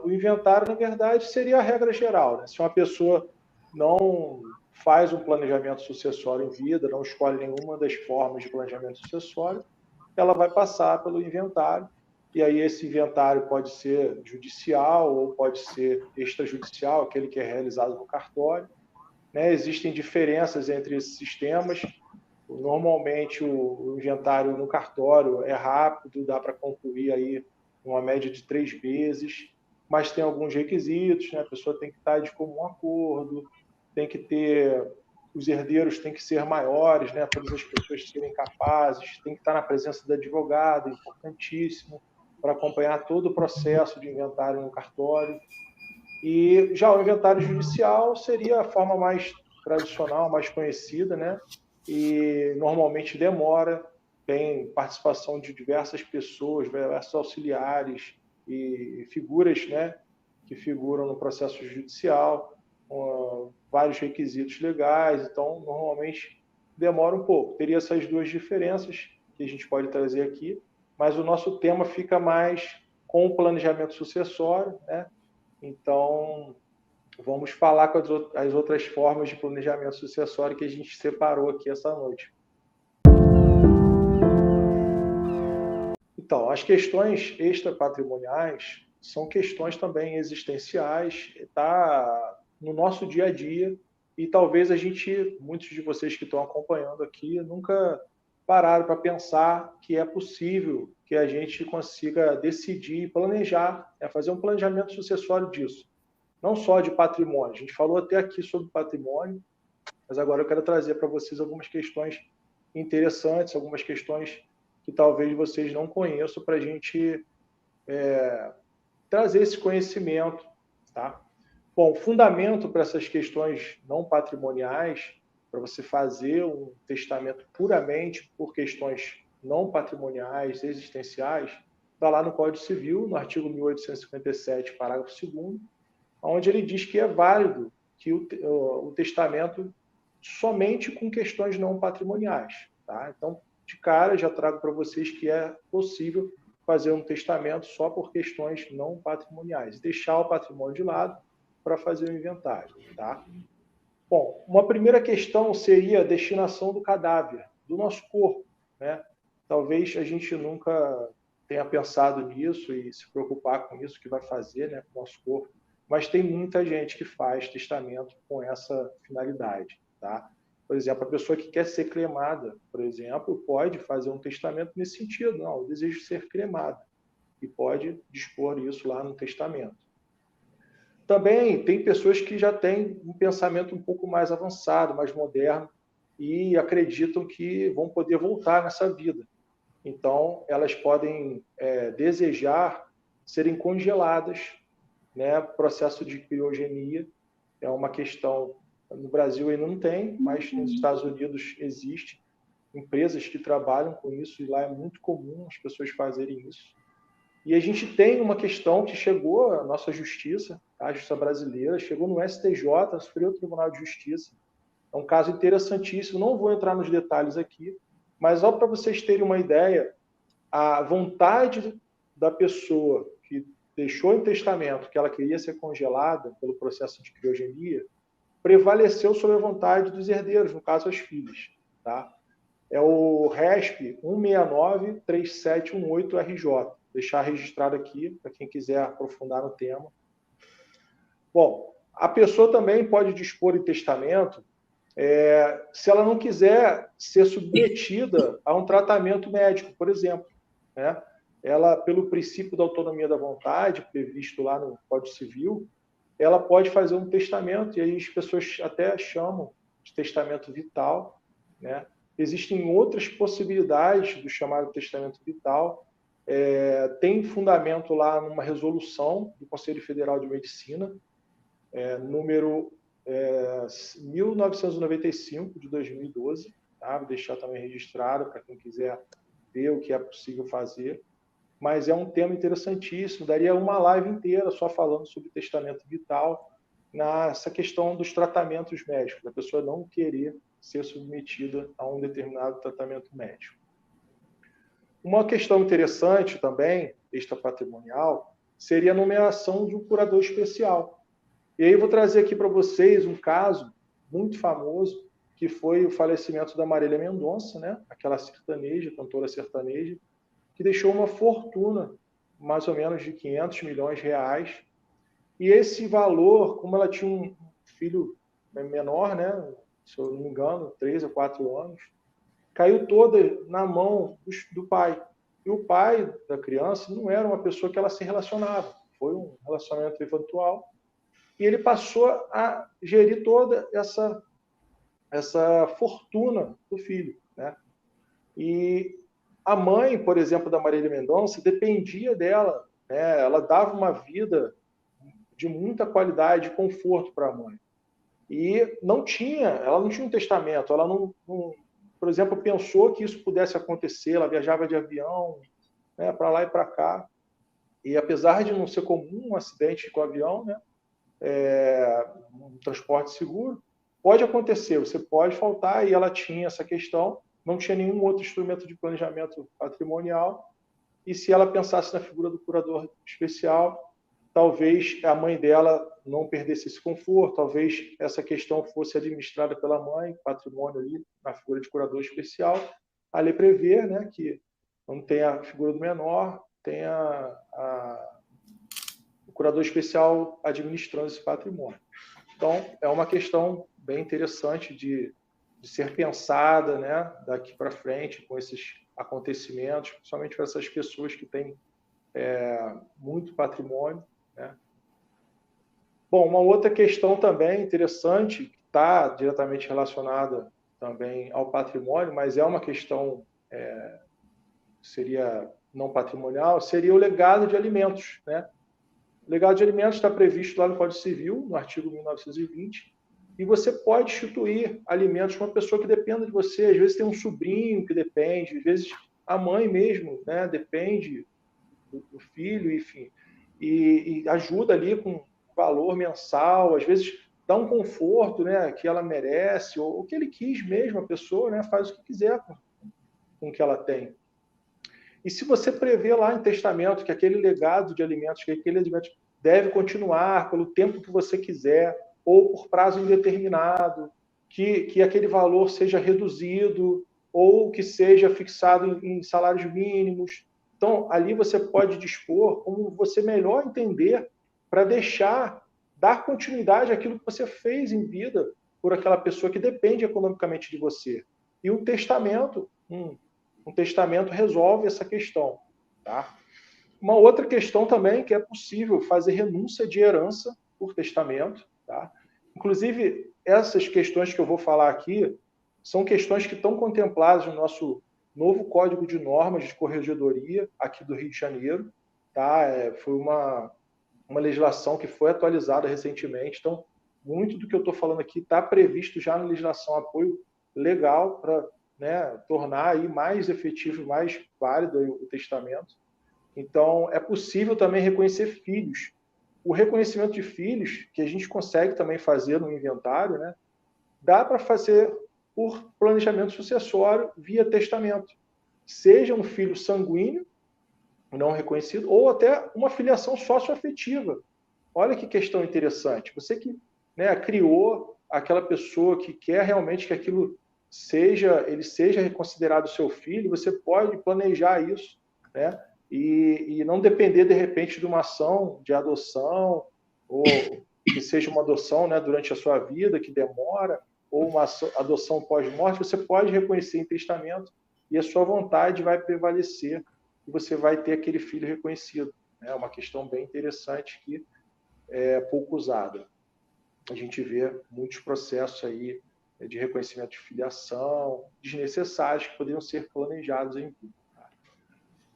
O inventário, na verdade, seria a regra geral, né? Se uma pessoa não faz um planejamento sucessório em vida, não escolhe nenhuma das formas de planejamento sucessório, ela vai passar pelo inventário, e aí esse inventário pode ser judicial ou pode ser extrajudicial, aquele que é realizado no cartório, né? Existem diferenças entre esses sistemas. Normalmente o inventário no cartório é rápido, dá para concluir aí uma média de 3 meses, mas tem alguns requisitos, né? A pessoa tem que estar de comum acordo, tem que ter, os herdeiros têm que ser maiores, né? Todas as pessoas serem capazes, tem que estar na presença do advogado, importantíssimo, para acompanhar todo o processo de inventário no cartório. E já o inventário judicial seria a forma mais tradicional, mais conhecida, né? E normalmente demora, tem participação de diversas pessoas, diversos auxiliares e figuras, né, que figuram no processo judicial, vários requisitos legais, então normalmente demora um pouco. Teria essas duas diferenças que a gente pode trazer aqui, mas o nosso tema fica mais com o planejamento sucessório, né? Então, vamos falar com as outras formas de planejamento sucessório que a gente separou aqui essa noite. Então, as questões extrapatrimoniais são questões também existenciais, está no nosso dia a dia, e talvez muitos de vocês que estão acompanhando aqui, nunca pararam para pensar que é possível que a gente consiga decidir, planejar, fazer um planejamento sucessório disso. Não só de patrimônio, a gente falou até aqui sobre patrimônio, mas agora eu quero trazer para vocês algumas questões interessantes, algumas questões que talvez vocês não conheçam, para a gente trazer esse conhecimento. Tá? Bom, fundamento para essas questões não patrimoniais, para você fazer um testamento puramente por questões não patrimoniais, existenciais, está lá no Código Civil, no artigo 1857, parágrafo 2º, onde ele diz que é válido que o testamento somente com questões não patrimoniais. Tá? Então, de cara, já trago para vocês que é possível fazer um testamento só por questões não patrimoniais, deixar o patrimônio de lado para fazer o inventário. Tá? Bom, uma primeira questão seria a destinação do cadáver, do nosso corpo. Né? Talvez a gente nunca tenha pensado nisso e se preocupar com isso que vai fazer, né, com o nosso corpo, mas tem muita gente que faz testamento com essa finalidade. Tá? Por exemplo, a pessoa que quer ser cremada, por exemplo, pode fazer um testamento nesse sentido. Não, eu desejo ser cremada. E pode dispor isso lá no testamento. Também tem pessoas que já têm um pensamento um pouco mais avançado, mais moderno, e acreditam que vão poder voltar nessa vida. Então, elas podem desejar serem congeladas, né? Processo de criogenia é uma questão, no Brasil ainda não tem, mas nos Estados Unidos existe empresas que trabalham com isso, e lá é muito comum as pessoas fazerem isso. E a gente tem uma questão que chegou à nossa justiça, a justiça brasileira, chegou no STJ, Superior Tribunal de Justiça. É um caso interessantíssimo, não vou entrar nos detalhes aqui, mas só para vocês terem uma ideia, a vontade da pessoa que deixou em testamento que ela queria ser congelada pelo processo de criogenia prevaleceu sobre a vontade dos herdeiros, no caso as filhas. Tá? É o RESP 1693718RJ. Deixar registrado aqui, para quem quiser aprofundar no tema. Bom, a pessoa também pode dispor em testamento se ela não quiser ser submetida a um tratamento médico, por exemplo. Né? Ela, pelo princípio da autonomia da vontade, previsto lá no Código Civil, ela pode fazer um testamento, e aí as pessoas até chamam de testamento vital. Né? Existem outras possibilidades do chamado testamento vital. Tem fundamento lá numa resolução do Conselho Federal de Medicina, número 1995, de 2012. Tá? Vou deixar também registrado para quem quiser ver o que é possível fazer. Mas é um tema interessantíssimo, daria uma live inteira só falando sobre testamento vital, nessa questão dos tratamentos médicos, da pessoa não querer ser submetida a um determinado tratamento médico. Uma questão interessante também, extrapatrimonial, seria a nomeação de um curador especial. E aí eu vou trazer aqui para vocês um caso muito famoso, que foi o falecimento da Marília Mendonça, né? Aquela sertaneja, cantora sertaneja, que deixou uma fortuna, mais ou menos de 500 milhões de reais. E esse valor, como ela tinha um filho menor, né? Se eu não me engano, 3 ou 4 anos, caiu toda na mão do pai. E o pai da criança não era uma pessoa que ela se relacionava. Foi um relacionamento eventual. E ele passou a gerir toda essa fortuna do filho, né? E a mãe, por exemplo, da Marília Mendonça, dependia dela, né? Ela dava uma vida de muita qualidade e conforto para a mãe. E ela não tinha um testamento, ela não, por exemplo, pensou que isso pudesse acontecer, ela viajava de avião, né, para lá e para cá, e apesar de não ser comum um acidente com avião, né, um transporte seguro, pode acontecer, você pode faltar, e ela tinha essa questão, não tinha nenhum outro instrumento de planejamento patrimonial, e se ela pensasse na figura do curador especial, talvez a mãe dela não perdesse esse conforto, talvez essa questão fosse administrada pela mãe, patrimônio ali, na figura de curador especial. A lei prevê, né, que não tem a figura do menor, tem o curador especial administrando esse patrimônio. Então, é uma questão bem interessante de ser pensada, né, daqui para frente, com esses acontecimentos, principalmente para essas pessoas que têm muito patrimônio, né? Bom, uma outra questão também interessante, que está diretamente relacionada também ao patrimônio, mas é uma questão seria não patrimonial, seria o legado de alimentos, né? O legado de alimentos está previsto lá no Código Civil, no artigo 1920, e você pode instituir alimentos para uma pessoa que dependa de você. Às vezes tem um sobrinho que depende, às vezes a mãe mesmo, né, depende do filho, enfim, e ajuda ali com valor mensal, às vezes dá um conforto, né, que ela merece, ou o que ele quis mesmo, a pessoa, né, faz o que quiser com o que ela tem. E se você prevê lá em testamento que aquele legado de alimentos, que aquele alimento deve continuar pelo tempo que você quiser, ou por prazo indeterminado, que aquele valor seja reduzido, ou que seja fixado em salários mínimos. Então, ali você pode dispor como você melhor entender para dar continuidade àquilo que você fez em vida por aquela pessoa que depende economicamente de você. E um testamento resolve essa questão. Tá? Uma outra questão também que é possível fazer renúncia de herança por testamento. Tá? Inclusive, essas questões que eu vou falar aqui são questões que estão contempladas no nosso novo Código de Normas de Corregedoria aqui do Rio de Janeiro. Tá? Foi uma legislação que foi atualizada recentemente. Então, muito do que eu estou falando aqui está previsto já na legislação apoio legal para, né, tornar aí mais efetivo, mais válido o testamento. Então, é possível também reconhecer filhos. O reconhecimento de filhos, que a gente consegue também fazer no inventário, né, dá para fazer por planejamento sucessório via testamento. Seja um filho sanguíneo, não reconhecido, ou até uma filiação socioafetiva. Olha que questão interessante. Você que, né, criou aquela pessoa que quer realmente que aquilo ele seja considerado seu filho, você pode planejar isso, né? E não depender, de repente, de uma ação de adoção, ou que seja uma adoção, né, durante a sua vida, que demora, ou uma adoção pós-morte, você pode reconhecer em testamento e a sua vontade vai prevalecer e você vai ter aquele filho reconhecido. É uma questão bem interessante que é pouco usada. A gente vê muitos processos aí de reconhecimento de filiação desnecessários que poderiam ser planejados em vida.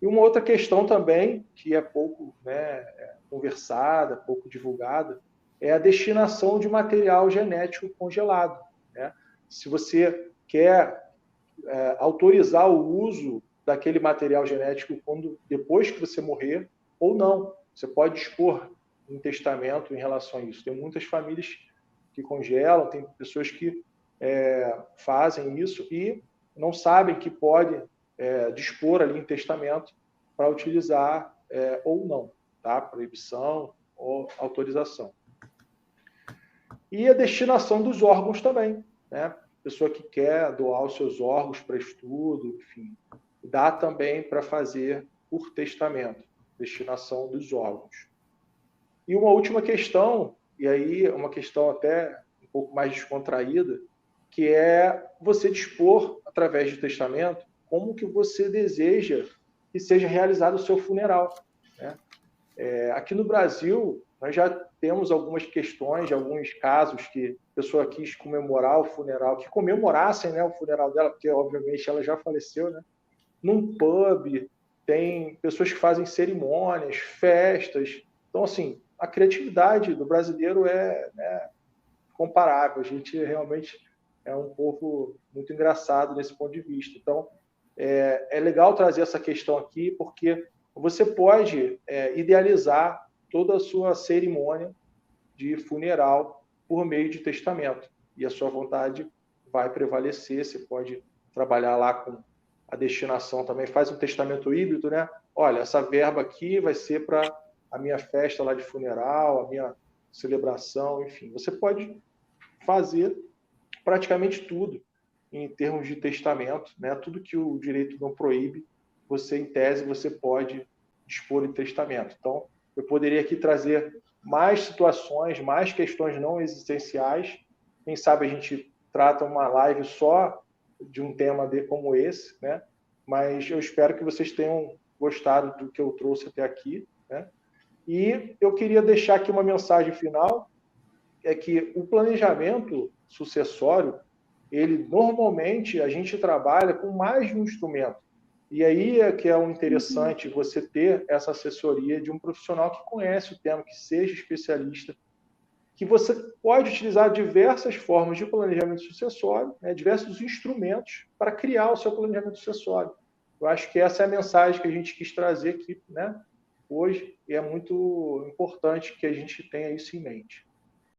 E uma outra questão também, que é pouco, né, conversada, pouco divulgada, é a destinação de material genético congelado. Né? Se você quer autorizar o uso daquele material genético depois que você morrer, ou não. Você pode dispor um testamento em relação a isso. Tem muitas famílias que congelam, tem pessoas que fazem isso e não sabem que pode dispor ali em testamento para utilizar ou não. tá? Proibição ou autorização. E a destinação dos órgãos também, né? Pessoa que quer doar os seus órgãos para estudo, enfim, dá também para fazer por testamento, destinação dos órgãos. E uma última questão, e aí uma questão até um pouco mais descontraída, que é você dispor, através de testamento, como que você deseja que seja realizado o seu funeral, né? Aqui no Brasil, nós já temos algumas questões, alguns casos que a pessoa quis comemorar o funeral, que comemorassem, né, o funeral dela, porque obviamente ela já faleceu, né? Num pub, tem pessoas que fazem cerimônias, festas. Então, assim, a criatividade do brasileiro é, né, comparável. A gente realmente é um povo muito engraçado nesse ponto de vista. Então, é legal trazer essa questão aqui, porque você pode idealizar toda a sua cerimônia de funeral por meio de testamento. E a sua vontade vai prevalecer. Você pode trabalhar lá com a destinação também. Faz um testamento híbrido, né? Olha, essa verba aqui vai ser para a minha festa lá de funeral, a minha celebração, enfim. Você pode fazer praticamente tudo em termos de testamento, né? Tudo que o direito não proíbe, você, em tese, você pode dispor em testamento. Então, eu poderia aqui trazer mais situações, mais questões não existenciais. Quem sabe a gente trata uma live só de um tema como esse, né? Mas eu espero que vocês tenham gostado do que eu trouxe até aqui, né? E eu queria deixar aqui uma mensagem final, é que o planejamento sucessório, ele normalmente a gente trabalha com mais de um instrumento. E aí é que é o interessante você ter essa assessoria de um profissional que conhece o tema, que seja especialista, que você pode utilizar diversas formas de planejamento sucessório, né, diversos instrumentos para criar o seu planejamento sucessório. Eu acho que essa é a mensagem que a gente quis trazer aqui, né, hoje, e é muito importante que a gente tenha isso em mente.